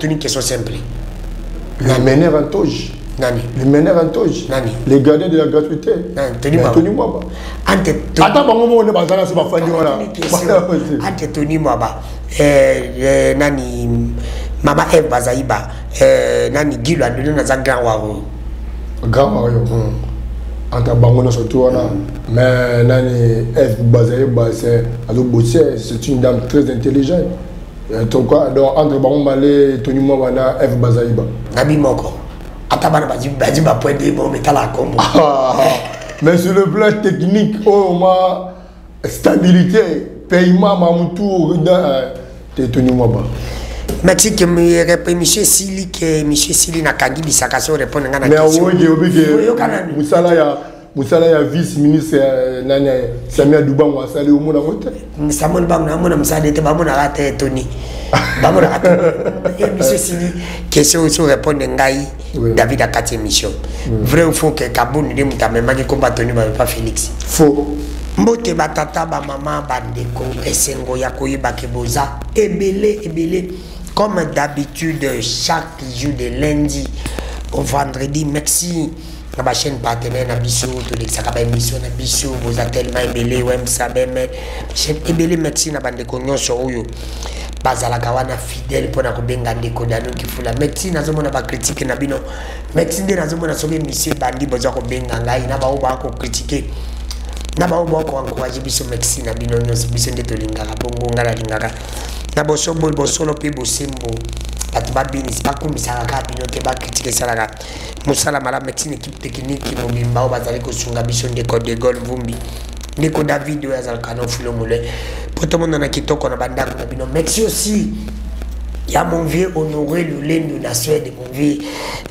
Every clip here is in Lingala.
une question simple. Les meneurs en toge. Les meneurs en toge. Les gardiens de la gratuité. Tony Mwaba. Attends, on est basé sur ma famille. Ante Tony Mwaba. Nani Mama Eve Bazaïba. Nani Gilo Adouno na grand waro. Grand waro. Ante Bango surtout mais Nani Eve Bazaïba c'est une dame très intelligente. Donc entre Bango Malé Tony Mwaba na Eve Bazaïba. Nabi Moko. Atabana Baziba point de bon métal à combo. Mais sur le plan technique, oh ma stabilité, paiement Mamoutou Tony Mwaba. Merci que monsieur Sili que monsieur Sili na kangi bisaka so répondre ngana question. Mais Moussala ya vice ministre nani Samia Dubango asali au monde mote. Samuel Bang na mona msade te ba mona rate Tony. Ba mona rate. Et monsieur Sili question so répondre ngai David akati mission. Vrai ou faux que Kaboun de mutamema ki combat Tony ba pas Félix. Faux. Mbote batata ba maman bandeko esengo ya koyeba ke boza ebele comme d'habitude chaque jour de lundi au vendredi. Merci à ma chaîne partenaire na biso to de saka ba émission na biso boza tellement ebele wem sabeme chaîne ebele. Merci na bandeko nyonso oyo bazalaka wana fidèle pona ko benga ndeko dano kifula. Merci nazomona ba critique na bino. Merci nde nazomona sobe monsieur bandi boza ko benga ngai na ba o ba ko critiquer na ba obo ko encourager biso. Merci na bino nyonso biso nde to lingaka bongo ngala lingaka na boso bol bosolo pe bosembo atu ba bini pas comme ça ka bino ke ba critiquer ça la musala mala. Merci équipe technique mo bimba o bazali ko sunga biso nde ko de gol vumbi ndeko David o yazal kano fulo mule poto mona na kitoko na bandako na bino. Merci aussi ya mon vieux Honoré Lulendo na Suède, mon vieux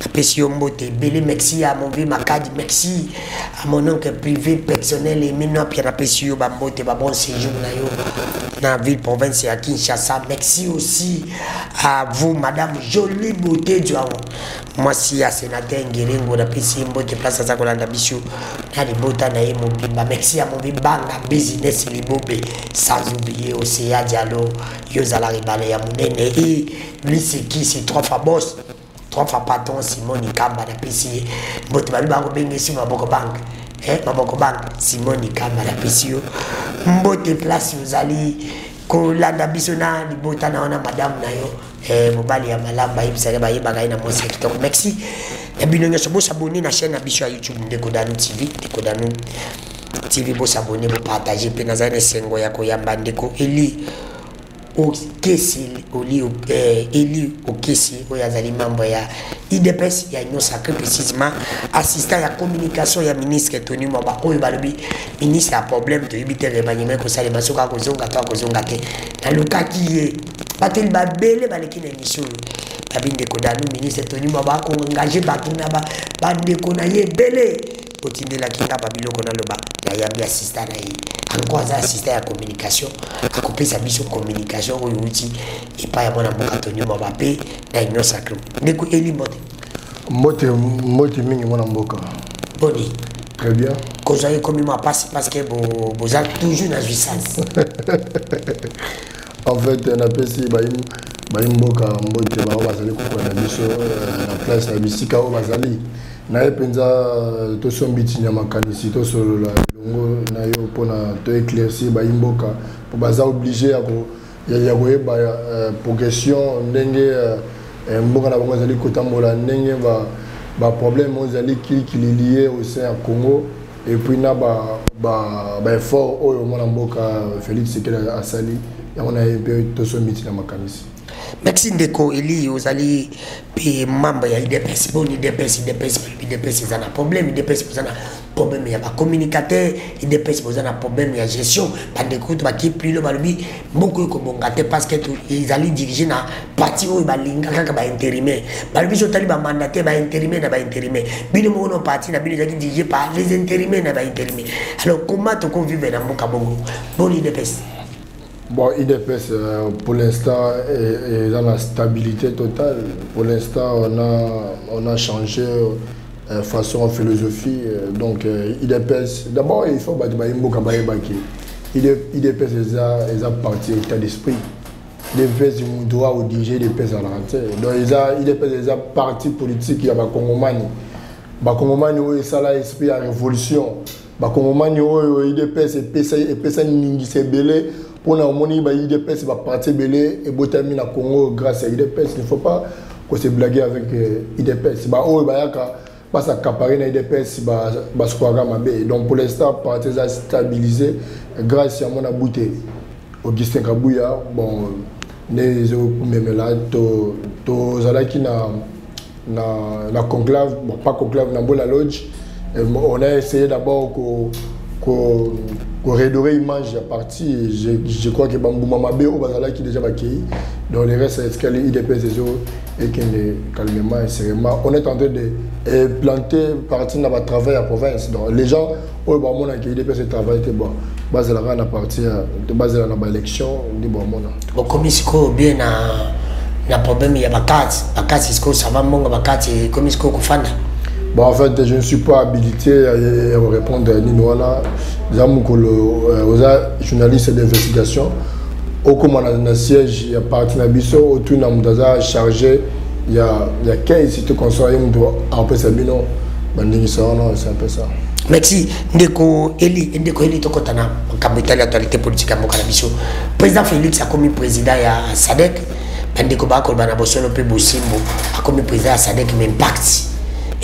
Apesio Mbote Bele. Merci à mon vieux Makadi. Merci à mon oncle privé personnel et maintenant Pierre Apesio Bambote ba bon séjour na yo na ville province à Kinshasa. Merci aussi à vous madame Jolie Beauté Joao. Moi si à sénateur Ngerengo na Apesio Mbote place à Kolanda Bicho na libota na ye mobimba. Merci à mon vieux Banga Business Libobe sans oublier Océa Diallo Yozala Ribale ya Munene et lui c'est qui? C'est 3 fois boss, 3 fois patron Simon Nikamba na PCA. Mbote balu ba ko benga si maboko bank. Maboko bank Simon Nikamba na PCA. Mbote place yozali ko landa biso na libota na ona madame na yo. Mobali ya malamba ibisa ba yeba ga ina mosi kitoko. Merci. Et bino nyoso bo s'abonner na chaîne na biso ya YouTube Ndeko Danu TV, Ndeko Danu TV bo s'abonner bo partager pe na zane sengo ya ko yamba Ndeko Eli Okesi Eli Okesi oyazali membre ya IDPS ya Union Sacrée, précisément assistant ya communication ya ministre Tony Mwaba oyo balobi ministre a problème to yibite remaniement ko sale masoka ko zonga te na lokaki ye batel ba bele baleki na émission babinde ko danu ministre Tony Mwaba ko engagé bakina ba bande ko na ye bele otindela kinga babiloko na loba ya yambi assistant na ye encore ça assistant à communication à couper sa mission communication au outil et pas à mon amour Tony Mwaba pe na Union Sacrée. Ndeko Eli Mbote mingi mon amboka boni très bien quand vous avez commis ma passe parce que vous êtes toujours dans puissance. En fait on appelle ça Mboka Mbote ba bazali ko na biso na place na bisika o bazali na epenza to sombiti nya makanisi to solo la longo na yo pona to éclaircir Mboka pour baza obligé ya koyeba progression ndenge Mboka na bango zali kotambola ndenge ba problème ozali qui lié au sein à Congo et puis na ba effort oyo mona Mboka Félix Sekela asali ya on a peu to sombiti na makanisi. Merci Ndeko Eli ozali pe membre ya IDPS bon IDPS ils ont un problème IDPS ils ont un problème ya ba communicateur IDPS ils ont un problème ya gestion pas de coup ba ki plus le balobi mboko ko bongate parce que ils allaient diriger na parti o ba linga kaka ba intérimaire balobi so tali ba mandaté ba intérimaire na ba intérimaire bino mo no parti na bino zaki dirigé par les intérimaires na ba intérimaire. Alors comment to convivre na mboka bongo bon IDPS? Bon, IDPS, pour l'instant, est dans la stabilité totale. Pour l'instant, on a changé façon philosophie. Donc, IDPS, d'abord, il faut que IDPS est parti état d'esprit. IDPS il doit diriger IDPS à l'entrée. Donc IDPS déjà parti politique il y a ba Congomani. Ba Congomani où ça là esprit à révolution. Ba Congomani où IDPS et pesa ningi se belé pour na moni ba IDPS va partir belé et botamine à Congo grâce à IDPS. Il ne faut pas qu'on se blaguer avec IDPS. Ba oh ba yaka pas s'accaparer na IDPS ba squara mabe. Donc pour l'instant parti a stabilisé grâce à mon abouté. Augustin Kabouya bon les même là to zalaki na conclave bon pas conclave na la lodge on a essayé d'abord qu'on redorer l'image à partir je crois que Bambouma Mabé au bazala qui déjà baqué dans les restes est-ce qu'elle IDPS et qu'elle calmement et sérieusement on est en train de planter partir dans le travail à province donc les gens au moment où IDPS travail était bon base la à partir de base la élection du bon moment bon comme isko bien na problème il y a bakati isko ça va monga bakati comme isko kufanda. Bon, en fait, je ne suis pas habilité à répondre à Ninoana. Aux journalistes d'investigation, au commandant siège, il y a parti Nabiso, autour de chargé, il y a 15 sites conseillers en Pessabino. C'est un peu ça. Merci. Ndeko Eli Tokotana, capitale actualité politique à Mokanabiso. Président Félix a commis président à SADC. Ndeko Bakol Banabosolo Pebosimbo a commis président à SADC, mais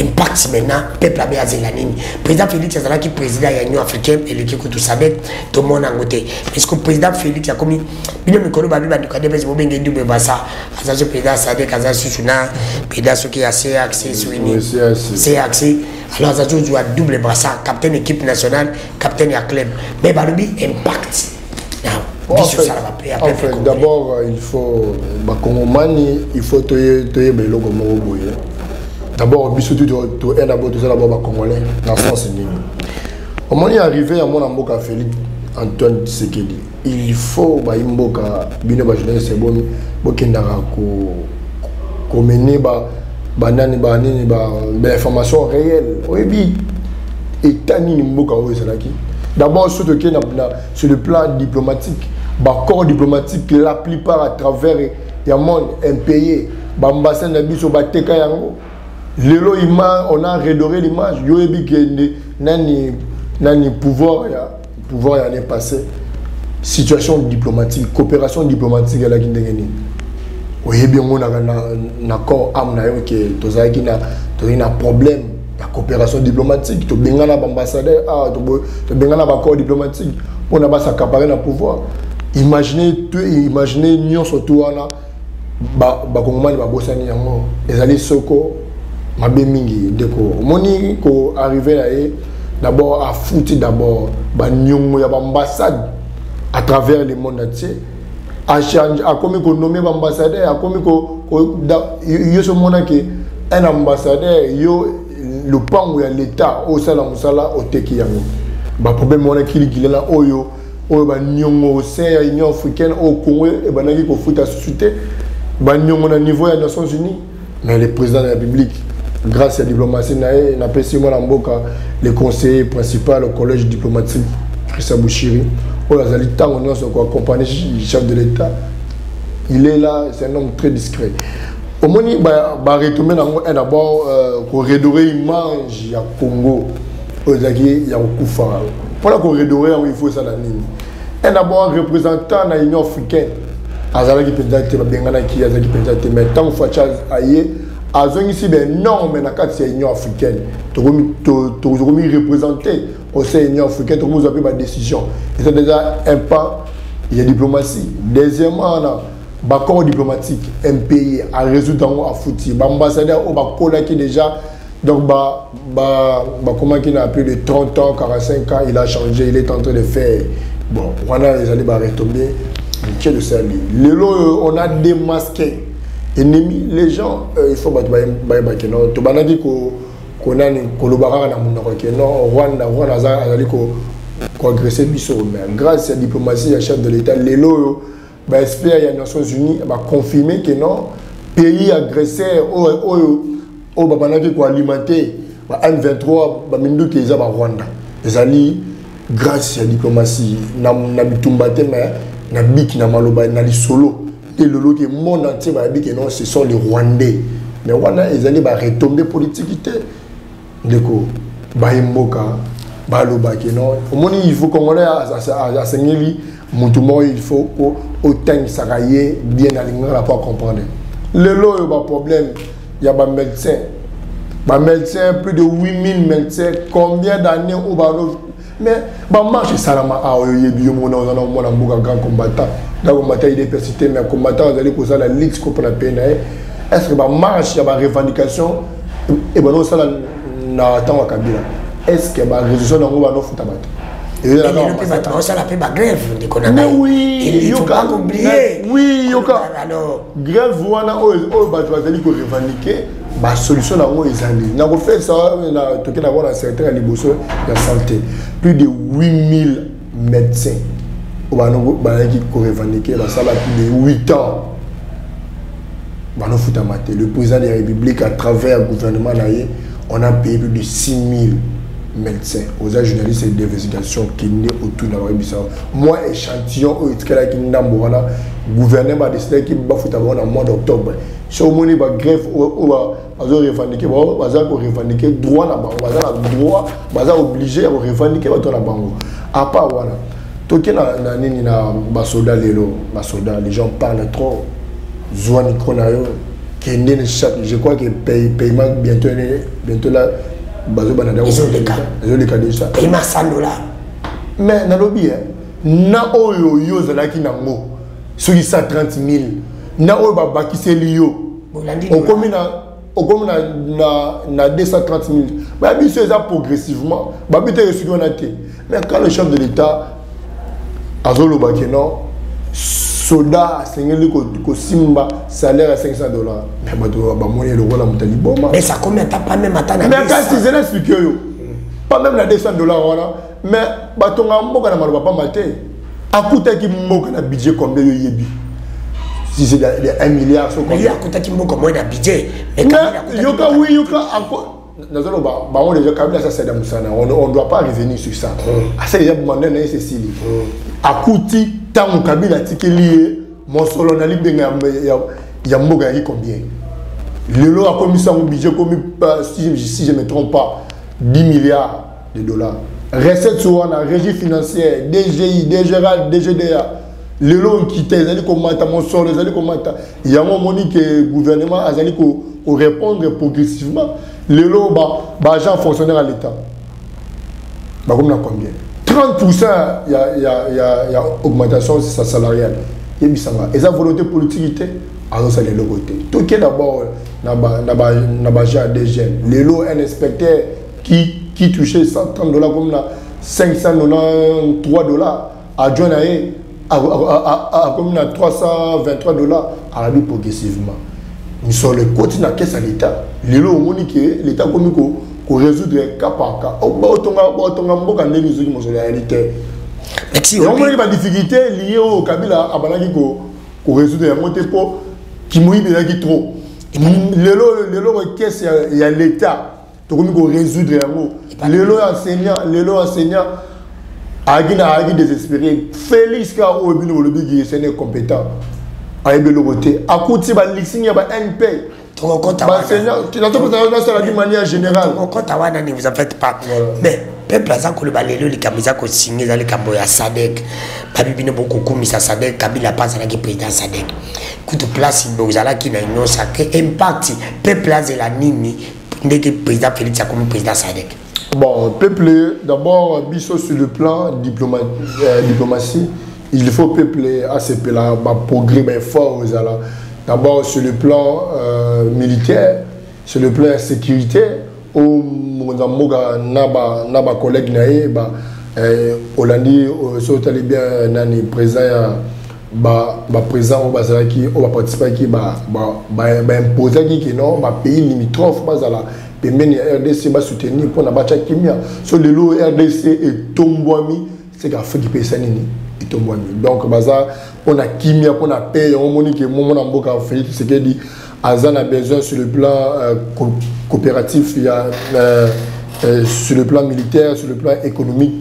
impact maintenant peuple a bien zélanini président Félix a qui président de l'Union africaine et l'équipe tout ça tout le monde a ngoté parce que président Félix a commis bino mikolo babi ba dukade bezi bobenge double basa azazo président Sadek azazo suna président ce qui a assez accès souini c'est accès alors azazo joue à double basa capitaine équipe nationale capitaine à club mais balubi impact en fait d'abord il faut ba Congomani il faut toyer beloko mo boye. D'abord, surtout tout ça d'abord congolais dans le sens nini. Au moment est arrivé à mon amboka Félix Antoine Tshisekedi. Il faut ba imboka bino ba jeunesse c'est bon bokendaka ko mener ba information réelle. Oyebi etani ni mboka o ezalaki. D'abord surtout que sur le plan diplomatique, ba corps diplomatique la plupart à travers ya monde impayé, ba ambassade na biso ba teka yango. Lelo on a redoré l'image. Yoebi que nani pouvoir y passé. Situation diplomatique, coopération diplomatique à la Guinée. Oyebi on a un accord amna que tozaki na problème la coopération diplomatique. To bengana ambassadeur to bengana accord diplomatique. On a pas s'accaparer na pouvoir. Imaginez nion surtout là ba Congomani ba bosani yango. Ezali soko Mabé mingi deko moni ko arrivé là d'abord à foutre d'abord ba nyongo ya ambassade à travers le monde entier à changer à comme ko nommer ambassadeur à comme ko yo ce monde que un ambassadeur yo le pango ya l'état au sala musala au teki yango ba problème on a qui là oyo ba nyongo c'est Union africaine au Congo et ba naki ko foutre à société ba nyongo na niveau des Nations Unies mais le président de la République grâce à la diplomatie, le conseiller principal au collège diplomatique, Christian Bouchiri, on a accompagné le chef de l'État. Il est là, c'est un homme très discret. Au moment où il va d'abord redorer l'image du Congo, il y a un coup fort. Pour qu'on redorer, il faut ça. Et d'abord, représentant de l'Union africaine, Azalaki Pendate, Benganaki, Azalaki Pendate, mais tant que Facha aïe, Azon ici, non, mais dans le c'est l'Union africaine. Tu as représenté au sein de l'Union africaine, tu as pris ma décision. Et c'est déjà un pas, il y a diplomatie. Deuxièmement, on a un corps diplomatique, un pays à résoudre à foutre. L'ambassadeur au Bakola qui déjà, donc, comment il a plus de 30 ans, 45 ans, il a changé, il est en train de faire. Bon, on a les allés retomber. De ça, on a démasqué. Ennemis, les gens, il faut battre non. Tu m'as dit qu'on a une collaboration dans Rwanda, a agressé Bisso. Mais grâce à la diplomatie, le chef de l'État, l'élo, espère les Nations Unies va confirmer que non, pays agressé, au Babanaki ko alimenter, M23, Bamindu qui est à Rwanda. Les alliés, grâce à la diplomatie, na bitumbate mais na biki na maloba na li solo. et le monde entier va dire que non, ce sont les Rwandais. Mais Rwanda, ils allaient retomber politique. Deko, Bahimboka, Baloba, non. Au moins, il faut qu'on ait à Seigneur, Moutouma, il faut autant que ça aille bien aligné pour comprendre. Le lot, il y a un problème. Il y a des médecins. Des médecins, plus de 8000 médecins. Combien d'années au balo? Mais, marche salama à Oyebi, on a un grand combattant. Dans le combattant, il est persisté, mais le combattant, vous allez poser la ligue contre la peine. Est-ce que marche, il y a des revendications? Et bien, ça, attends, Kabila. Est-ce que la résolution dans le monde et ça la paix grève mais oui, il faut pas oublier. Oui, alors grève voilà revendiquer la solution dans le ils ont fait ça dans un certain de santé plus de 8000 médecins qui revendiquer ça plus de 8 ans. Le président de la République à travers le gouvernement on a payé plus de 6000 médecins aux journalistes et d'investigation qui naissent autour de la République. Moi, échantillon, le gouvernement a décidé qu'il va faire en mois d'octobre. Si on a une grève, on va revendiquer droit, on va obligé à revendiquer droit. À part voilà, tout ce les gens parlent trop. Je crois que le paiement bientôt là. Ils ont des cas déjà. Paiement $100. Mais dans le bien, na oyo yo zalaki nango, sur 130 000. Na oyo babaki c'est lio. On commune na 230 000. Bah bien sûr ça progressivement. Bah bien reçu on a été. Mais quand le chef de l'État azolo bakeno soda sengeli ko simba salaire à $500. Mais ba moyen le rôle mutali boma. Mais ça combien t'as pas même attendre. Mais quand si je l'explique yo. Pas même la $200 voilà. Mais batonga mboka na maloba pas maté. Akuta ki mboka na budget combien yo yebi. Si c'est 1 milliard so combien. Mais akuta ki mboka moins na budget. Mais yoka oui yoka Nazolo ba on déjà Kabila ça c'est dans Moussana. On doit pas revenir sur ça. Assez déjà demandé na Cécile. Akuti tant Kabila tikeli mon solo na libenga ya mboga yi combien. Le lot a commis ça au budget comme si je me trompe pas 10 milliards de dollars. Recette sur la régie financière, DGI, DGRAL, DGDA. Le lot qui était les commentaires mon solo les commentaires. Il y a un moment que le gouvernement a allé répondre progressivement. Le lot agent fonctionnaire à l'État. Bah comme là combien 30% il y a augmentation salariale. Et ça volonté politique alors ça les côté. Tout qui d'abord n'a des jeunes. Le lot un inspecteur qui touchait $130 comme là $593 adjoint à comme là $323 à la vie progressivement. Nous sommes le côté de la caisse à l'État. Le lot au l'État comme qu'on résoudre cas par cas. Merci. On a des difficultés liées au Kabila à Banaki qu'on résoudre un monté pour qui mouille qui trop. Le lot caisse il y a l'État. Donc on peut résoudre un mot. Le lot enseignant a désespéré. Félix Ka Obino le big est compétent. A eu le côté. À côté de l'ixing, il y a un NP. Ton compte à de manière générale. Ton compte à ne vous en faites pas. Mais peuple a que le balélo, les Kamisa qui signé dans les Kamboya Sadek. Babibino beaucoup comme ça Sadek, Kabila passe à la président Sadek. Coup de place, il y a qui n'a une sacrée impact. Peuple a la nini. Dès que le président Félix a comme président Sadek. Bon, peuple, d'abord, biso sur le plan diplomatie. Il faut peupler à ce là progrès fort. D'abord sur le plan militaire, sur le plan sécurité, où naba collègue naé Hollandi bien nani président président au bazaki on va participer qui imposer qui non pays limitrophe bazala pembeni RDC va soutenir pour na bacha kimia sur le lot RDC et Tombouami c'est qu'Afrique peut sanini. Donc, on a kimia, on a paix, on a fait tout ce qui dit. Azan a besoin sur le plan coopératif, il y a, sur le plan militaire, sur le plan économique.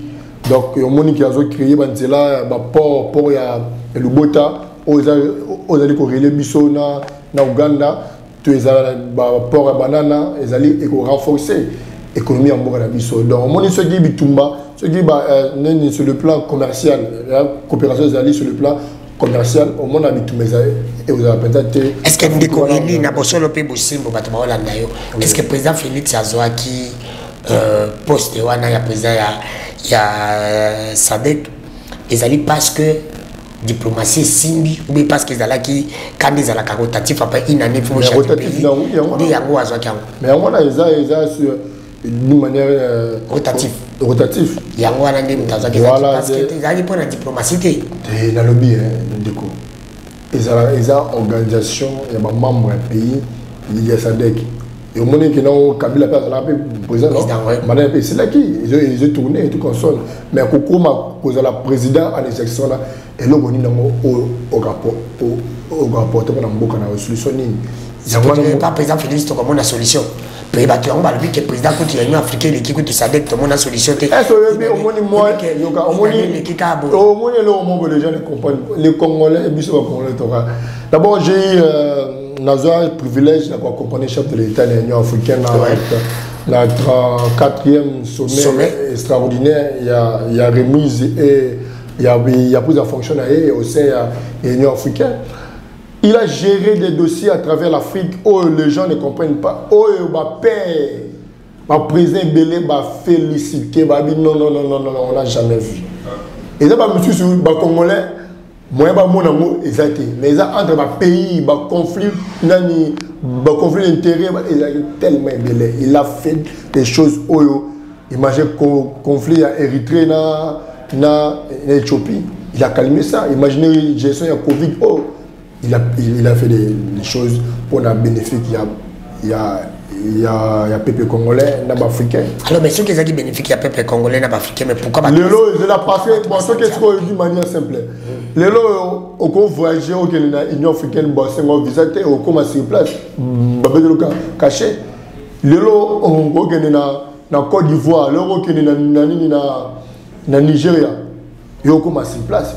Donc, on a créé port, il y a le Bota aux allez corréler biso na Uganda tu es à port à banana ils allaient renforcer l'économie en Bourg biso donc mon ce qui bitumba ce qui sur le plan commercial la coopération allait sur le plan commercial au monde habitumba et vous avez peut-être est-ce que nous corrélés na bosolo pe bosimbo bato ba Hollande yo est-ce que président Félix Azouaki poste wana ya président ya SADC ils allaient parce que diplomatie simbi ou bien parce qu'ils allaient qui quand ils allaient rotatif après une année pour chaque pays des yango Azouaki mais on a sur d'une manière rotatif yango wana ndi mutazaki parce que ils allaient pour la diplomatie et dans le bien ndiko ils ont organisation il y a membres du pays il y a SADC et au moment que non Kabila pas la président madame c'est là qui ils ont tourné et tout console mais kokoma cause la président en exercice là et là on dit au rapport pour mboka na solution ni yango pas président Félix to comme une solution pe bato yango balobi que président kuti union africaine l'équipe kuti SADC to mona solution te est-ce que au moni moi yoka au moni les gens ne comprennent les Congolais biso ba Congolais toka d'abord j'ai Nazwa le privilège d'avoir accompagné chef de l'État de l'Union africaine dans le 34e sommet extraordinaire. Il y a remise et il y a plus de fonction au sein de l'Union africaine. Il a géré des dossiers à travers l'Afrique où les gens ne comprennent pas. Où le président Belé va féliciter, va dire non, on n'a jamais vu. Et ça, monsieur, sur le Congolais, moi, je mais entre les pays, conflit d'intérêt, il a tellement belé. Il a fait des choses. Imaginez conflit à Érythrée, en Éthiopie. Il a calmé ça. Imaginez la gestion de la Covid. Il a fait des choses pour le bénéfice. Il y a peuple congolais, il y a africain. Alors, mais ceux qui ont dit bénéfique, il y a peuple congolais, il y a africain, mais pourquoi les lots, ils ont passé, bon, ce qui est d'une manière simple. Les lots, au cours voyager, au l'Union africaine, c'est un visa, au cours sur place, caché. Les lots, au na Côte d'Ivoire, les lots, na Nigeria, et au cours sur place,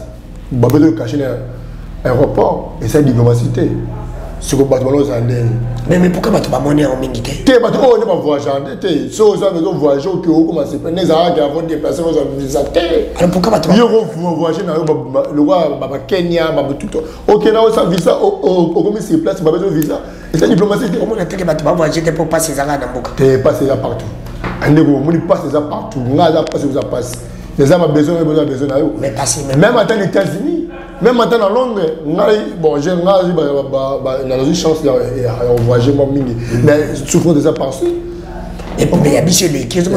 caché dans l'aéroport, et c'est diplomatie. C'est que mais pourquoi tu vas monnaie en mingité? Tu vas pas voyager. Si vous avez voyagé, vous commencez à faire des personnes qui ont alors pourquoi tu vas voyager dans le roi Kenya, tout. Ok, là, on a visa, on commence sur place, on a besoin de visa. Et c'est diplomatie. Comment on a dit que tu vas voyager pour passer ça dans Boka? Tu passes ça partout. On passe ça partout. On a passé ça passe. Les gens ont besoin de mais passer même à les États-Unis. Même maintenant, en Londres, bon, j'ai une chance de voyager, mais souffrant de ça par-ci. Et puis, il y a des choses qui sont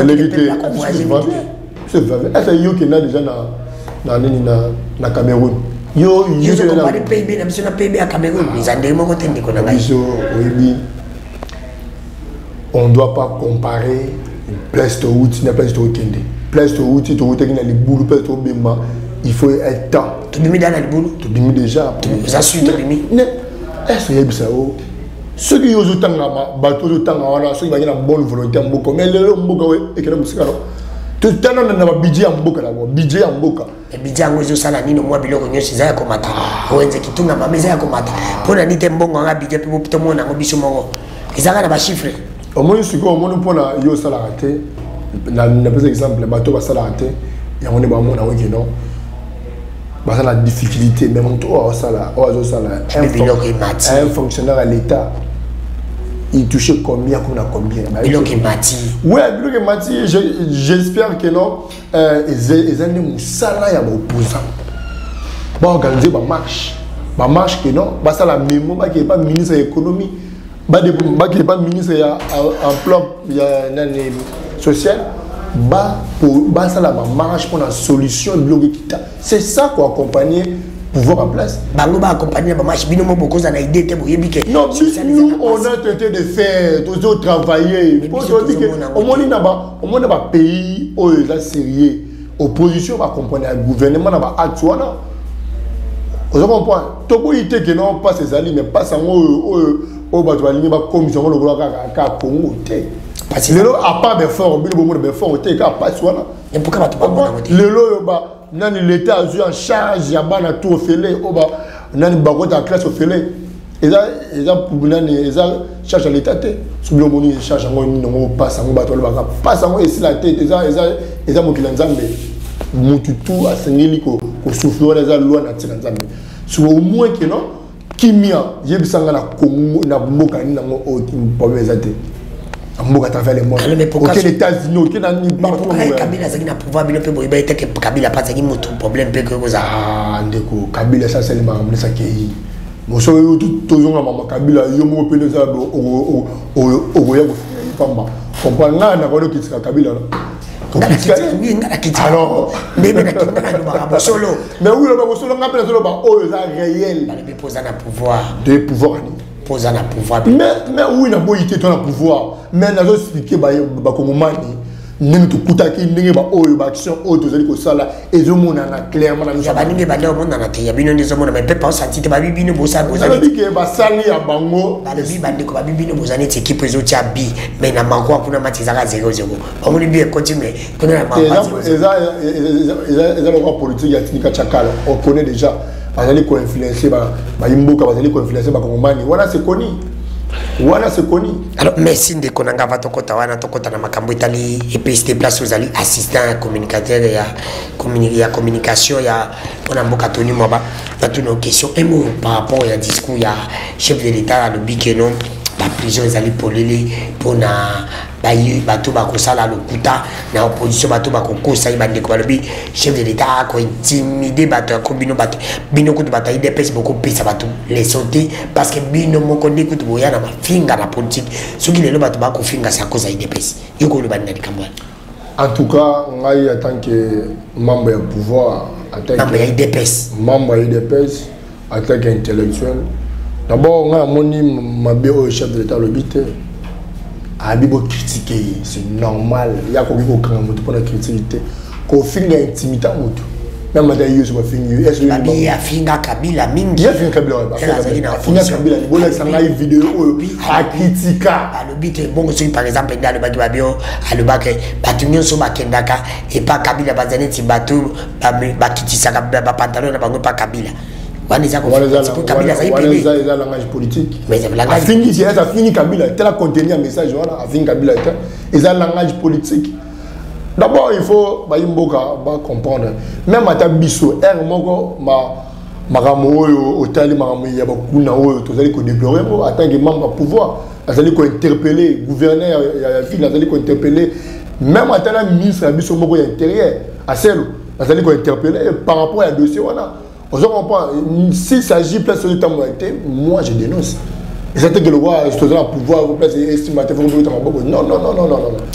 c'est vrai. Est-ce qu'il y a déjà dans Cameroun? Ils ont comparé le PIB, le PIB à Cameroun. Ils ont dit on ne doit pas comparer place de route, il n'y a pas de route. Place de route, il y a des boulots, place de route, il faut être temps. Tu as mis dans le boulot? Tu as mis déjà. Tu as su, tu as mis. Est-ce qu'il y a ça? Ceux qui ont eu temps, ceux qui ont une bonne volonté, mais les gens qui ont eu tout le temps, on a un budget en boca. Budget en boca. Le budget en boca, c'est un peu moins biloko nyo c'est ça comme ça. On dit que tout n'a pas besoin comme ça. Pour la nuit, on a un budget pour tout le monde a un budget mongo. Ils ont un chiffre. Au moins, ce qu'on a pour la yo salarié, n'a pas exemple, le bateau va salarié. Il y a un moment où on a non. Bah ça la difficulté même toi ça là un fonctionnaire à l'État il touchait combien qu'on a combien ouais j'espère que non ils ont des salaires à opposants bah organiser bah marche que non bah ça la mémo bah qui est pas ministre de l'économie bah qui est pas ministre en plan social bah ça la marche pour la solution de c'est ça qu'on accompagner pouvoir en place bango ba accompagner ba marche bino mo bokoza na idée te boyebi ke non nous on a tenté de faire tous travailler pour dire que au moins na ba pays où la sérieux opposition va comprendre le gouvernement na ba actuana vous comprenez to boyité que non pas ces alliés mais pas ça au ba to aligner ba commission le gouvernement ka Congo té lelo à part de fort bilo de fort té ka pas soana et pourquoi tu pas lelo ba nani l'état a eu en charge ya bana tout félé oba nani bakota classe au félé eza pour nani eza charge à l'état té subio moni charge ngo ni ngo passe ngo bato ba passe ngo esi la tête eza mokila nzambe mutu tout asengeli ko souffrir eza loi na tika nzambe so au moins que non kimia yebisanga na kongo na mboka ni nango o problème eza té mboka travers le monde auquel États-Unis auquel ni partout Kabila zaki na pouvoir bino pe boyeba ete que Kabila pas zaki moto problème pe que ça ndeko Kabila ça c'est le mamle ça qui moso yo tout zonga mama Kabila yo mo pe neza o ya ko pamba comprendre na ko kitika Kabila alors mais na kinga na solo mais oui le solo ngapela solo ba o za réel ba le poser na pouvoir de pouvoir poser na pouvoir mais oui na boyité ton pouvoir mais na zo expliquer ba kongomani ndenge tukutaki ndenge ba oyo ba action oyo tozali ko sala ezomona na clairement na ya baninge ba leo mona na te ya bino ndezomona mais pe pas senti ba bibino bosa bosa que ba sali ya bango ba le bibande ko ba bibino bosa ni équipe ezo tia bi mais na manko kuna match zaka 0-0 on li bien continue kuna na manko eza le roi politique ya Tika Chakala on connaît déjà bazali ko influencer ba imboka bazali ko influencer ba kongomani wana c'est connu. Voilà ce qu'on dit. Alors, merci de konanga va tokota wana tokota na makambo itali EPST place aux ali assistant communicateur ya communication ya on mboka Tony Mwaba na toutes nos questions un mot par rapport à discours ya chef de l'état le bikeno la prison ezali polele pona bayi bato bakosala lokuta na opposition bato bakokosa ibandeko balobi chef de l'état ko intimider bato ko bino kutu bato IDPS boko pesa bato les sauter parce que bino moko ndi kutu boya na mafinga na politique soki lelo bato bakofinga sa cause IDPS yoko lo bandi kamwa en tout cas ngai en tant que membre ya pouvoir membre ya IDPS en tant qu'intellectuel d'abord on a moni mabe au chef de l'état le bité abibo critiquer c'est normal il y a ko quand moto pour la critiquer ko finga intimita moto même mata yo so fingi est-ce que ya finga Kabila mingi ya finga Kabila finga Kabila ni bola sanga vidéo a critica le bité bon so par exemple dans le baki babio le baki batunyo so bakendaka et pas Kabila bazane ti bato ba kitisa ba pantalon na bango pas Kabila. Voilà langage politique. Mais ça fini Kabila. Tel a contenu un message. Voilà, a fini Kabila. Et un langage politique. D'abord, il faut comprendre. Même à Tabiso, au tali déplorer en tant que membre du pouvoir. Interpeller gouverneur, interpeller même à tel ministre Abiso Moko intérieur. À celle interpeller par rapport à un dossier. Voilà. S'il s'agit de placer le temps, moi je dénonce. C'est que le roi est au pouvoir, vous placez estimateur, vous pouvez non.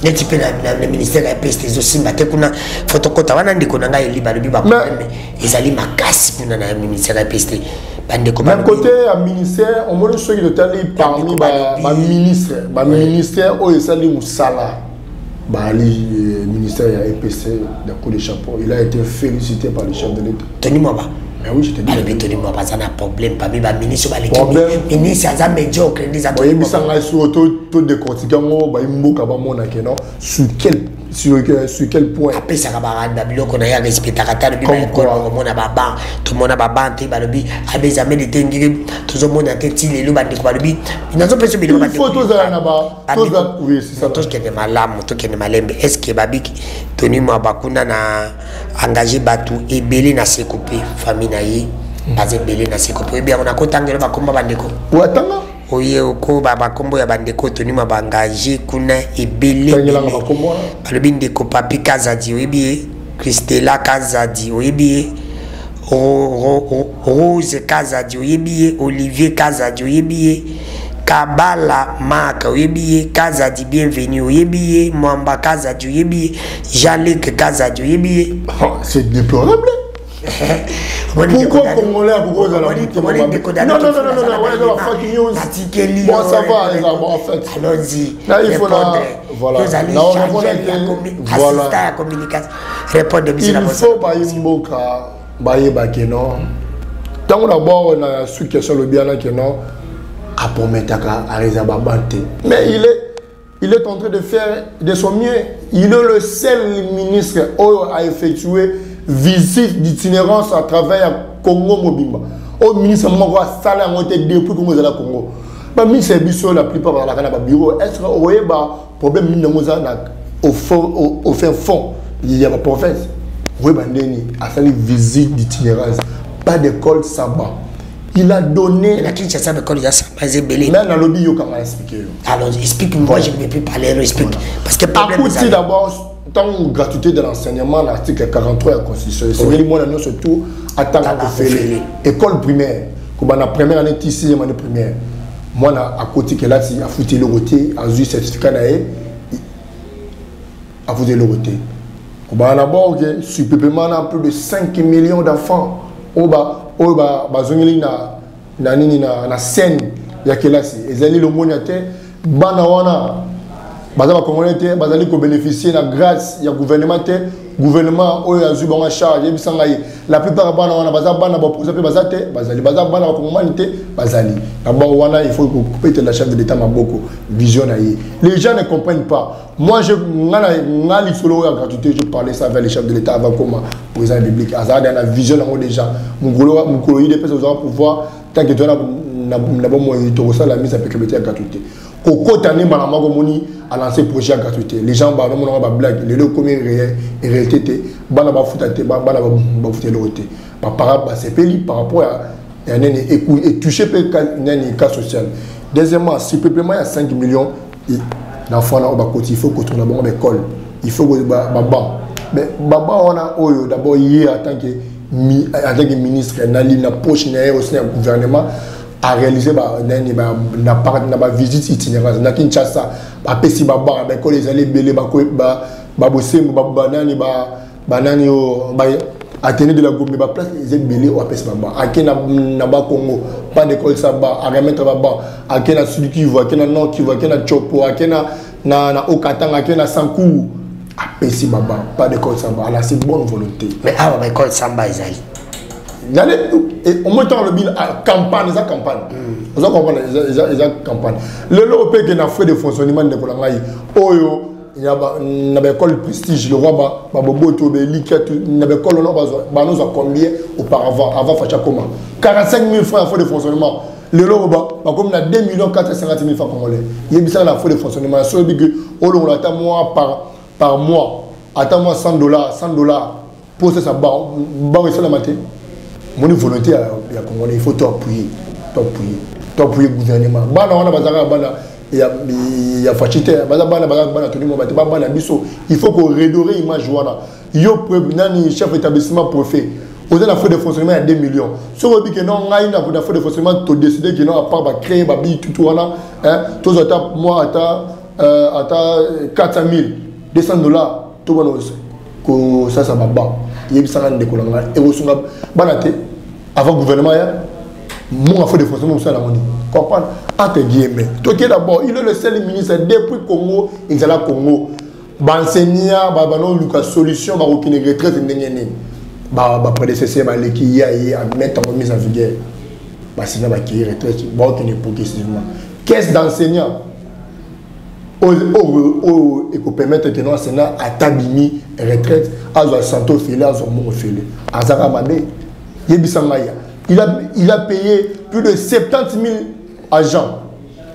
Le type le ministère a pesté aussi, mais kuna photocopie, on a dit qu'on a eu libre de biba. Ils allaient ma casse pour le ministère a pesté. D'un côté, un ministère, on m'a dit que le tali parmi ma ministère, où il s'est dit Moussala. Le ministère a EPC d'un coup de chapeau. Il a été félicité par le chef de l'État. Tenez-moi pas. Mais oui, je te dis. Le béton, moi, pas un problème. Pas même ministre, ministre, ça médiocre. Tout décortiquant, sur quel point? Après ça, on a respecté tout le monde a baban, les amis de Tengi, tout le monde a été il faut tous oui, c'est ça. Tout ce qui est malade, tout qui est malade. Est-ce que Babik, Tony Mwabakuna na engagé Batu et Belé na se coupé, famille naïe, basé Belé na se coupé. Bien, on a contangé le Bakomba Bandeko. Ou attends? Oye oko baba kombo ya bandeko Tony Mabangage kuna ebele le bindeko papi Kazadi oyebi Christella Kazadi oyebi Rose Kazadi oyebi Olivier Kazadi oyebi Kabala Maka oyebi Kazadi bienvenue oyebi Mwamba Kazadi oyebi Jalek Kazadi oyebi c'est déplorable. Pourquoi Congolais a beaucoup de la non, bon, ça va, en fait. Allons-y. Là, il faut la. Voilà. Voilà. Communication. Répondre il faut Baïmboka, Baïbakeno. Tant d'abord, on a su question le bien que non, à Pometaka, à Rezababante. Mais il est en train de faire de son mieux. Il est le seul ministre qui a effectué visite d'itinérance à travers Congo Mobimba. au ministre moko asala yango te depuis Congo ezala Congo ba ministre biso la plupart bazalaka na ba bureau est-ce que oye ba problème mine yango za na au fin fond il y a ma province oye ba ndeni asali visite d'itinérance pas d'école samba il a donné la Kinshasa école ya samba zebele mais na lobby yo comment expliquer alors explique-moi je ne peux plus parler explique parce que problème c'est d'abord tant gratuité de l'enseignement l'article 43 de la Constitution c'est moi là surtout attendre que faire école primaire comme la première année 6e année primaire moi à côté que là si a foutu le roté a eu certificat d'ailleurs a foutu le roté comme d'abord supplément à plus de 5 millions d'enfants bazongeli na scène ya kelasi ezali le moniate bana wana bazaba congolais bazali ko bénéficier na grâce ya gouvernement gouvernement oyo azu bango charge ebisanga la plupart bana wana bazaba ba poser pe bazate bazali bazaba bana congolais bazali d'abord wana il faut couper la chef de l'état maboko vision na ye les gens ne comprennent pas moi je ngali solo ya gratuité je parlais ça avec les chefs de l'état avant comme président biblique azada na vision na déjà mukolo ide pesa za pouvoir tant que tu na bon moyen to ça la mise à pécubité à gratuité kokotane malamako moni a lancé projet à gratuité les gens ba non ba blague les le comme réalité bana ba futate bana ba futé le roté par rapport à et toucher pe cas social deuxièmement supplément il y a 5 millions d'enfants là au bas il faut que tu na bon école il faut que ba mais baba on a oyo d'abord hier en tant que ministre na poche na aussi un gouvernement à réaliser na visite itinérante na Kinshasa ba pesi baba ba ko les aller belé ba bosser banani banani o ba atteindre de la gomme ba place les belé o pesi baba akena na ba Congo pas d'école saba à remettre baba akena Sud Kivu akena Nord Kivu akena Chopo akena na Okatanga akena Sankou apesi baba pas d'école samba à la c'est bonne volonté mais ah école samba ezali on met dans le bilan campagne les campagne vous comprenez les campagne le lopé qui n'a fait de fonctionnement de kolangai oyo il y a na école prestige le roi ba bobo to be liket na école non ba nous a combien auparavant avant facha comment 45 000 francs de fonctionnement le loba comme na 2 450 000 francs congolais il y a la frais de fonctionnement sur big au long la mois par mois attends-moi $100 pour ça ba c'est la matin mon volonté à Congolais il faut t'appuyer le gouvernement bana wana bazaka bana ya fachité bana toni mo bate bana biso il faut qu'on redorer image wana yo nani chef établissement préfet aux la frais de fonctionnement à 2 millions sur le que non ngai na frais de fonctionnement to décider que non à part ba créer ba bi tout wana hein tous ata moi ata 400 000 $200 tout bon ko ça baba yebisanga ndekolanga et osunga banate avant gouvernement ya mon affaire de fonctionnement ça la moni comprendre entre guillemets toi qui d'abord il est le seul ministre depuis Congo il est là Congo ba enseignant ba non luka solution ba aucune retraite ndengene ba prédécesseur ba leki ya à mettre en mise en vigueur ba sina ba qui retraite ba aucune progressivement caisse d'enseignants et qu'on permette que nous enseignants à tabini retraite à santo filé à mon filé à Zaramabé il a payé plus de 70 000 agents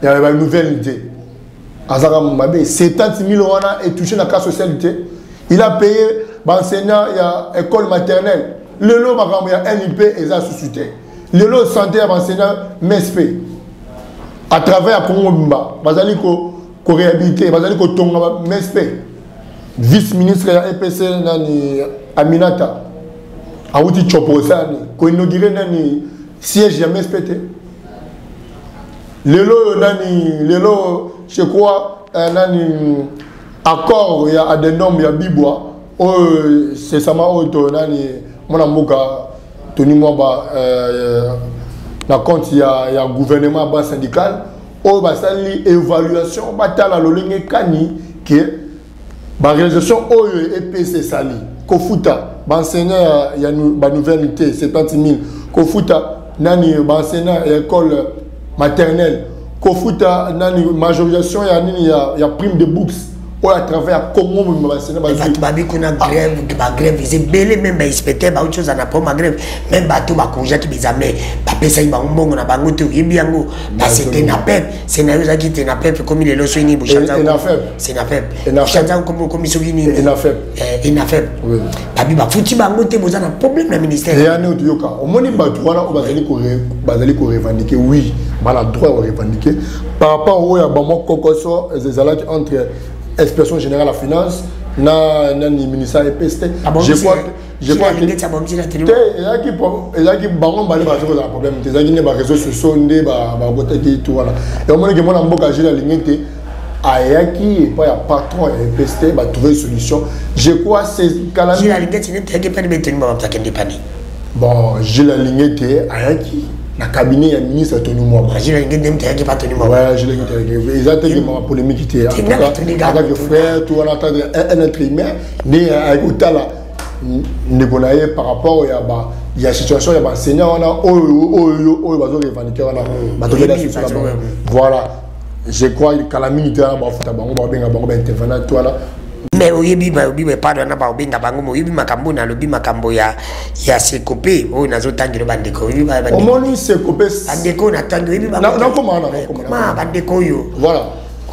il y a une nouvelle idée à Zaramabé 70 000 euros et touché la casse socialité il a payé enseignant il y a école maternelle le lot il y a NIP et ça suscité le lot santé à enseignant MESP à travers Congo Bimba bazaliko ko réhabiliter bazali ko tonga MESP vice-ministre ya EPC nani Aminata awuti choposani ko inauguré nani siège ya MESP lelo je crois nani accord ya adenom ya Bibwa c'est sama auto nani mona mboka toni moba na compte ya gouvernement bas syndical au basali évaluation batala lolenge kani que ba réalisation o EPC sali ko futa ba enseignant ya ba nouvelle unité 70 000 ko futa nani ba enseignant école maternelle ko futa nani majorisation ya nini ya prime de books à travers à Congo, babi kuna grève, grève, c'est belé même inspecteur, autre chose na pas grève, même bateau ba congé qui bizamé, ba pesa ba mbongo na bango to yebiango, parce que na pep, scénario za qui te na pep comme les loso ni bouchata. C'est na pep. Bouchata comme isogini. Et na pep. Babi ba fouti bango te boza na problème na ministère. Et ane otuyoka, au moni bato wana o bazali ko revendiquer oui, bala droit o revendiquer par rapport au ya ba mo kokoso ezalaki entre Inspection générale à finance na ni ministère EPST je crois que ezaki bango bale ba zo problème ezaki ne ba réseaux sociaux nde ba botaki tout wana et au moins que mon mboka jila lingete ayaki et pas ya patron EPST ba trouver solution je crois c'est calamité jila lingete ne teke pas de mettre ba takende pani bon jila lingete ayaki na cabinet ya ministre Tony Mwaba. Je l'ai dit que pas Tony Mwaba. Ouais, je l'ai dit. Ils ont été ma polémique qui était avec le frère, tout on attend un être humain, né à Otala, ne connaît par rapport il y a situation il y a enseignant on a bazo revendiquer on a voilà. Je crois que la minute là ba futa bango ba benga bango ba intervenant tout là. Mais oyebi pardon na ba obenga bango oyebi makambo na lobi makambo ya sekopé o nazo tangelo bandeko oyebi ba bandeko omoni sekopé bandeko na tangi oyebi ba na comment ma bandeko yo voilà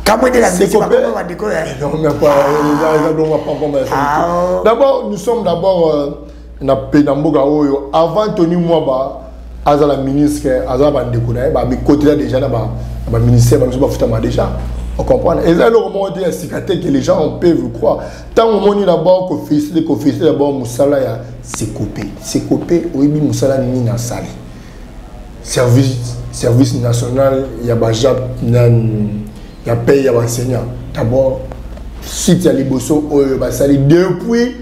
comment de la sekopé bandeko non mais pas d'abord nous sommes na penamboga oyo avant Tony Mwaba azala ministre azala bandeko na ba mi côté déjà na ba ministère ba nous ba futama déjà. On comprend. Et là, le moment où que les gens peuvent croire. Tant au moment d'abord qu'on fait d'abord Moussala ya c'est coupé. Oui, Moussala ni na sali. Service national ya bajab ya paye ya enseignant. D'abord site ya liboso oyo basali depuis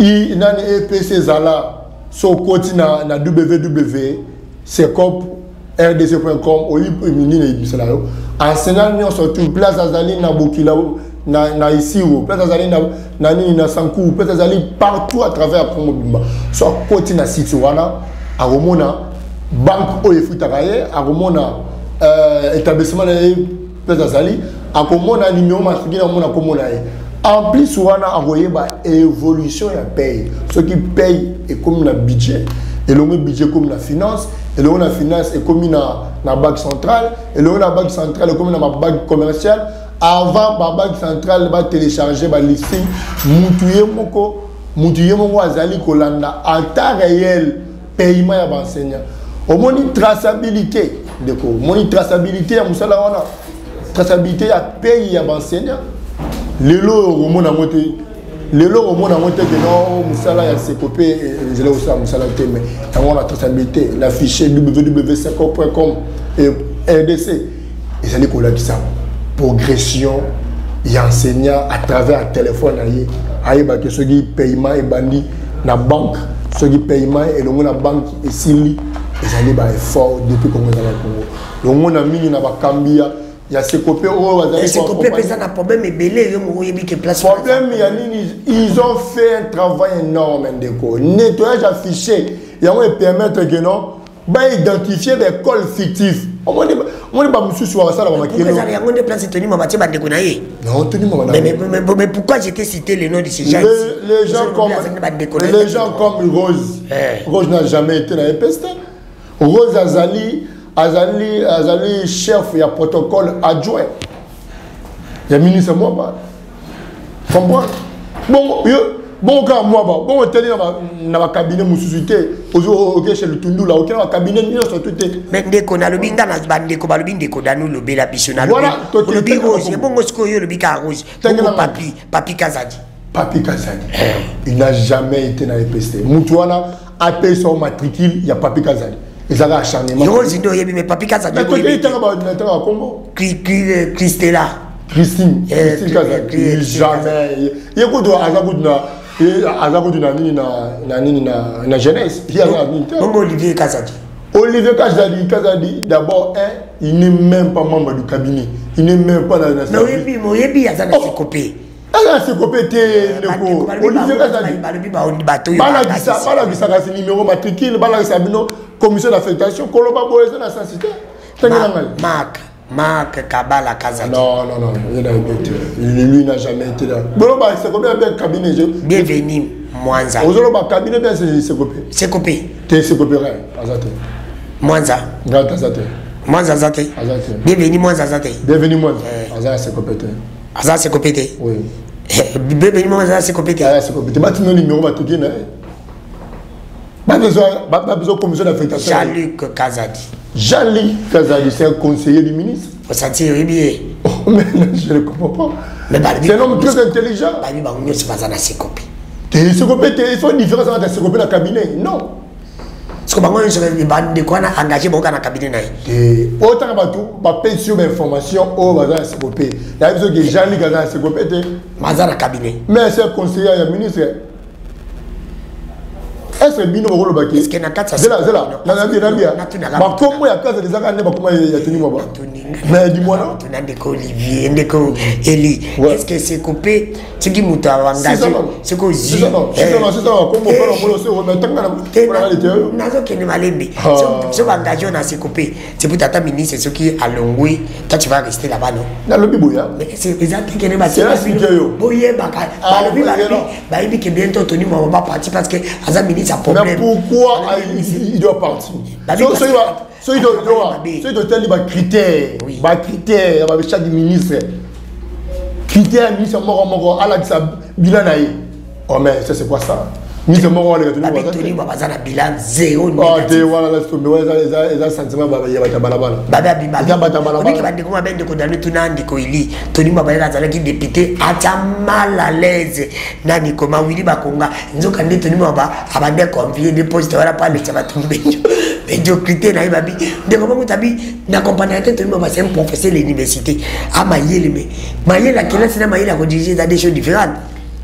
il na EPC zala so koti na www c'est comme rdc.com oyi mini na ibisala yo enseignant ni surtout place azali na Bokila na Isiro place azali na nini na Sankou place azali partout à travers Congo Bimba so koti na site wana a remona banque oyo futaka ye a remona établissement na place azali a remona numéro matricule na mona komona ye en plus wana a royeba évolution ya paye ce qui paye est comme le budget et le budget comme la finance et le la finance est comme na banque centrale et le la banque centrale est comme na banque commerciale avant la banque centrale va télécharger ba listing mutuye moko azali kolanda en temps réel paiement ya enseignant au moni traçabilité deko moni traçabilité ya musala wana traçabilité ya paye ya enseignant lelo romona moté lelo romona moté que non musala ya sekopé je l'ai aussi musala témé on a traçabilité l'affiché www.seco.com et RDC ils allaient coller ça progression et enseignant à travers un téléphone aïe bah que ceux qui paiement et bandi na banque ceux qui paiement et le monde la banque et sili ils allaient bah effort depuis qu'on est dans le Congo le monde a mis na ba Kambia il y a ces copains un problème et belé problème ils ont fait un travail énorme de nettoyage affiché et on permettre que non bah identifier des cols fictifs on est pas monsieur sur ça là mais pourquoi j'étais cité le nom de ces gens les gens comme Rose n'a jamais été dans les pestes Rose Azali chef il y a protocole adjoint il y a ministre moi comprendre bon quand moi bon tenir na ba cabinet mususité OK chez le Tundu là OK na cabinet ni so tout mais ndeko na lobinga na bande ko balobi ndeko danu lobela pisona lobi rose bongo siko yo lobi ka rose papi Kazadi il n'a jamais été dans les pestes mutuana a payé son matricule il y a papi Kazadi ils avaient acharnement. Mais papi Kazadi. Christella. Christine Kazadi. Jamais. Écoute, Azagoud na jeunesse. Olivier Kazadi. Olivier Kazadi, d'abord, il n'est même pas membre du cabinet. Il n'est même pas dans la nation. Mais il y a un copé. C'est copété Olivier Kazadi. Balagisa numéro matricule, balagisa commission d'affectation, Koloba Boyez na cité. Marc, Marc Kabala Kazadi. Non, il a été. Lui n'a jamais été là. Bon, c'est combien de cabinet? Bienvenue, Mwanza. Vous avez un cabinet, bien c'est coupé. C'est coupé. C'est coupé, Azate. Mwanza. Gata Azate. Mwanza Azate. Bienvenue, Mwanza Azate. Bienvenue, Mwanza. Azate, c'est coupé. Azate, c'est coupé. Oui. Bienvenue, Mwanza, c'est coupé. C'est coupé. Maintenant, le numéro va tout gagner. Pas besoin de commission d'affectation. Jean-Luc Kazadi. Jean-Luc Kazadi, c'est un conseiller du ministre. Vous sentez bien? Mais je ne comprends pas. C'est un homme très intelligent. C'est pas un sécopé. C'est une différence entre sécopé et le cabinet. Non. Parce que de quoi on a engagé dans le cabinet. Autant que tu sur l'information au sécopé. Il y a besoin que Jean-Luc Kazadi sécopé. Mais c'est un conseiller et un ministre. Est-ce que bino bolo baki? Est-ce que na kata zela na bia ba komo ya kaza des aka ne ba komo ya tuni mo ba mais dis-moi non tu n'as ko Olivier ndeko Eli est-ce que c'est coupé tiki muto engagé c'est ko zi c'est ça komo fara molo se o metanga na le teo nazo kene malembe c'est engagé on a c'est coupé c'est pour tata ministre ce qui a longwe toi tu vas rester là-bas non na lobi boya mais c'est exactement kene ba c'est boye baka ba lobi ba ibi ke bientôt toni mo ba parti parce que aza ministre. Mais pourquoi il doit partir? Ceux qui doivent tellement des critères, chaque ministre, critères, ministre mort, à la bilan. Oh mais ça c'est quoi ça? Ministre mort, les bilan zéro. Oh voilà, laisse tomber, les sentiments, il y a des balabala. Tony Mabaya qui député mal à l'aise. Nani comme Willy Bakonga, nous avons dit Tony Mabaya a convié des postes voilà pas le tomber. Mais je critère na babi. De comment vous tabi d'accompagner Tony Mabaya c'est un professeur de l'université. À Mayele mais Mayele la classe na Mayele a dirigé dans des choses différentes.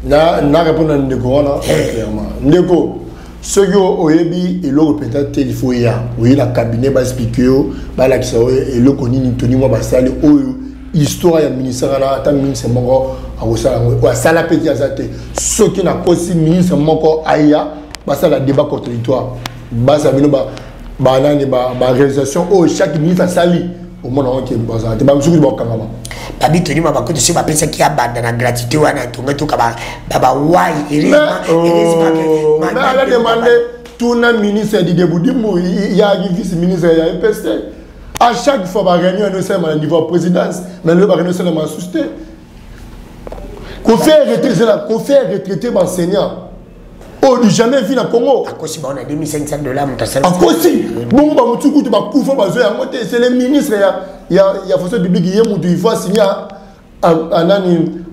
Na répondre à Ndeko là clairement. Ndeko ceux qui ont oyebi et l'autre peut-être il faut y a oui la cabinet va expliquer ba la qui et le koni Tony Mabaya sali oyo histoire ya ministère là ata ministre moko akosala ngo asala petit azate ceux qui na kosi ministre moko aya basala débat contre territoire basa bino ba nani ba réalisation oh chaque ministre asali au monde entier baza te ba msuku ba kangama babi Tony Mabaya ko tsi ba pesa ki abanda na gratitude wana tonga to ka ba why mais ala demander tout na ministre di Deboudimou il y a vice ministre ya EPST. À chaque fois, on réunion au niveau présidence, mais le réunion seulement soutenu. Qu'on fait retraiter l'enseignant. Oh, il n'a jamais vu dans le Congo. À cause on a $2,500. À cause bon, c'est le ministre, il y a fonction publique, il faut signer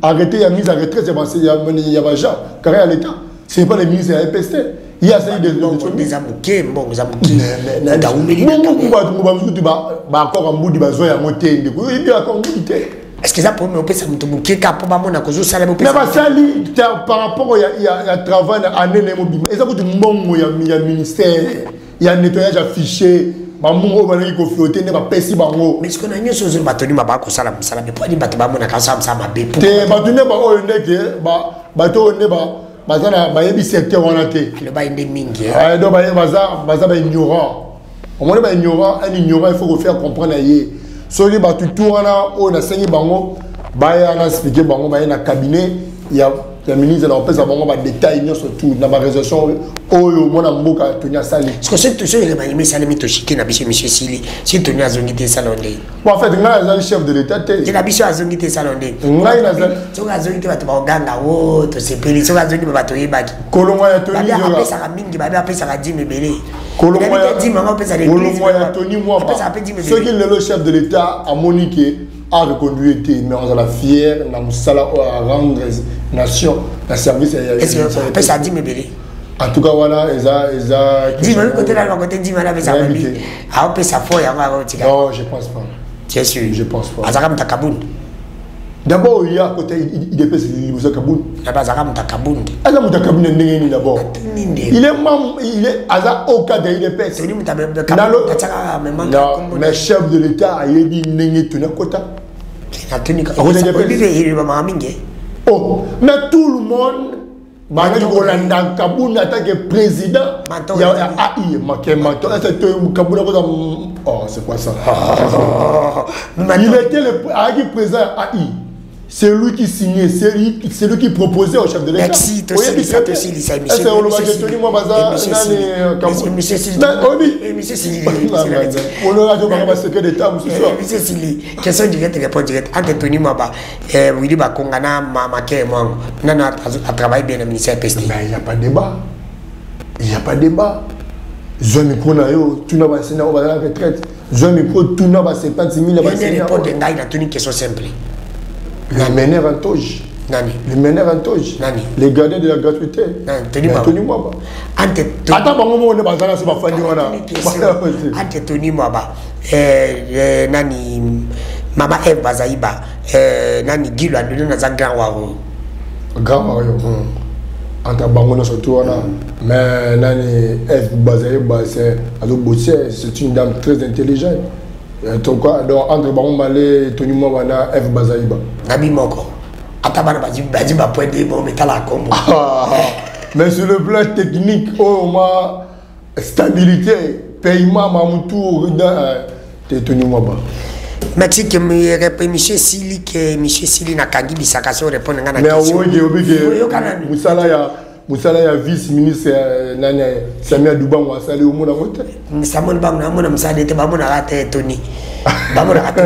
arrêter la mise à retraite, il y a pas Jean, carré à l'État. Ce n'est pas le ministre de la EPST. Il y a des amouqués, bon, des amouqués. Est-ce que ça peut me faire un bouquet pour mon cause ça par rapport à travail à il y a ministère, il y a nettoyage affiché. Mais ce qu'on a une chose, battu ma bac au salam, ça ne peut pas dire battu ma cassam, ça m'a bébé. Bazana bayebi secteur on a été le bain des mingi donc baza ignorant au moins ba ignorant un ignorant il faut faire comprendre ailleurs celui ba tout tourna on a sengi bango ba ya na expliquer bango ba na cabinet il y a le ministre on peut savoir ba détail surtout na ba résolution oyo mona mboka tonya sali parce que c'est tout ça il m'a mis ça le mitoshiki na biso monsieur Sili si tonya azongité salonde en fait nga le chef de l'état te na biso azongité salonde nga ina za so azongité bato ba oganga wo to sepeli so azongité bato yebaki kolongo ya Tony ba pesa ka mingi ba pesa ka 10 mebele kolongo ya Tony mama pesa les Tony moi ce qui est le chef de l'état a moniqué a reconduit mais on a la fière na musala à rendre nation la service est-ce que pesa 10 mebele en tout cas voilà dis-moi côté là côté dis-moi là ça va bien a pesa fo ya ngwa tika non je pense pas bien sûr je pense pas azaka mtakabun d'abord il y a côté il dépêche il kabun d'abord azaka mtakabun azaka mtakabun ndenge d'abord il est membre il est aza au cadre il dépêche ni mtakabun ataka même mais chef de l'état a dit ndenge tuna kota na tunika il va mingi oh mais tout le monde Bana Rolanda Kabuna en tant que président. Il y a AI, Makemanto. Kabuna, oh, c'est quoi ça? Il était le président AI. C'est lui qui signait, c'est lui qui proposait au chef de l'État. Merci, Monsieur Sili. Monsieur Sili, question directe, réponse directe. Anthony Maba, Willy Bakongana, Mamake, Nana a travaillé bien au ministère PST. Mais il n'y a pas de débat. Il n'y a pas de débat. Je me prends tu n'as pas sénat, on va à la retraite. Je me prends, tu n'as pas 56 000. Il y a une réponse de Ngaï, il a une question simple. Les meneurs en toge. Les meneurs en toge. Les gardiens de la gratuité. Tony Mwaba. Attends, on est pas là, c'est ma famille. Tony Mwaba. Nani, Mama Eve Bazaïba. Nani, Guy a donné dans un grand waro. Grand waro. Entre Bangono surtout, mais Nani, Eve Bazaïba, c'est une dame très intelligente. Donc, entre Baron Malé, Tony Mwaba, Eve Bazaïba. Nabi Moko. Atabana Baziba point de bon métal à combo. Mais sur le plan technique, stabilité, paiement, Mamoutou, Tony Mwaba. Merci que monsieur Sili n'a qu'à dire ça question répondre à la question. Mais Moussala vice-ministre Samia Douban ou Asali au monde à voter. Samon Bang, Namon Moussala était Bamon à rater Tony. Bamon à rater.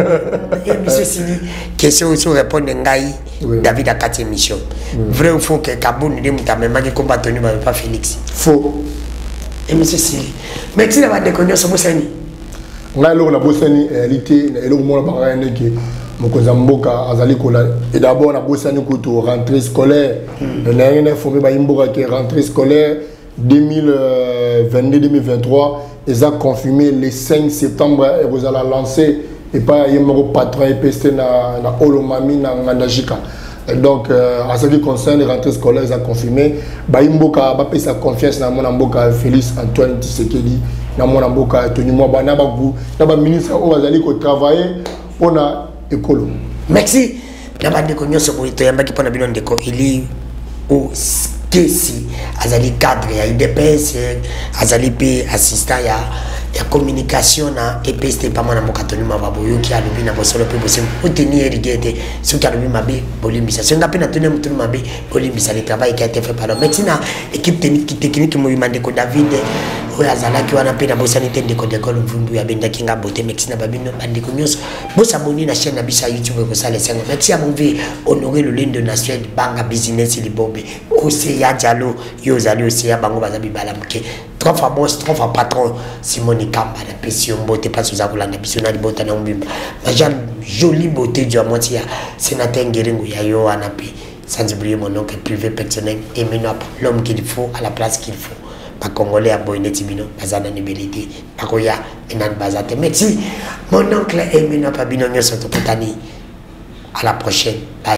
Monsieur Sili, question aussi répondre Ngaï, David a 4 émissions. Vrai ou faux que Kaboun ne m'a même pas combat Tony, mais pas Félix. Faux. Et monsieur Sili, merci d'avoir déconné sur Moussani. Ngalo na Bosani réalité et le monde par un qui Mokozamboka azali kola et d'abord na Bosani koto rentrée scolaire na ngene formé ba imboka qui rentrée scolaire 2022-2023 ils ont confirmé le 5 septembre et vous allez lancer et pas yemoko patron EPST na Olomami na Ngandajika. Donc en ce qui concerne les rentrées scolaires ils ont confirmé ba imboka ba pesa confiance na mon mboka Félix Antoine Tshisekedi na mon mboka Tony Mwaba na ba ministre o bazali ko travailler pour na école. Merci. D'abord de connaître ce que tu as dit pendant bien d'école il est au kesi azali cadre ya IDPS azali pe assistant ya communication na EPST pas mon mboka Tony Mwaba boyo ki alobi na bosolo pe bosim obtenir rigete ce qui alobi mabe bolimbisa c'est ngapena Tony Mwaba bolimbisa le travail qui a été fait par maintenant équipe technique mouvement de David Azala qui wana pe na bosanité de l'école mvumbu ya benda kinga bote merci na babino bandiko nyonso bosaboni na chaîne na bisa YouTube ko sala sengo merci à mon vie honorer le lindo national banga business libombe Oseya Diallo yo zali Oseya bango bazabi balamuke 3 fois boss 3 fois patron Simoni Kamba na pression bote pas sous akulanda bisona libota na mbimba majan jolie beauté du amotia sénateur Ngeringo ya yo anapi sans oublier mon oncle privé personnel et maintenant l'homme qu'il faut à la place qu'il faut. Pas congolais à Boynetti Bino, Bazana Nibelité, Pakoya, Enan Bazate. Merci, mon oncle Emina Pabino, à la prochaine. Bye.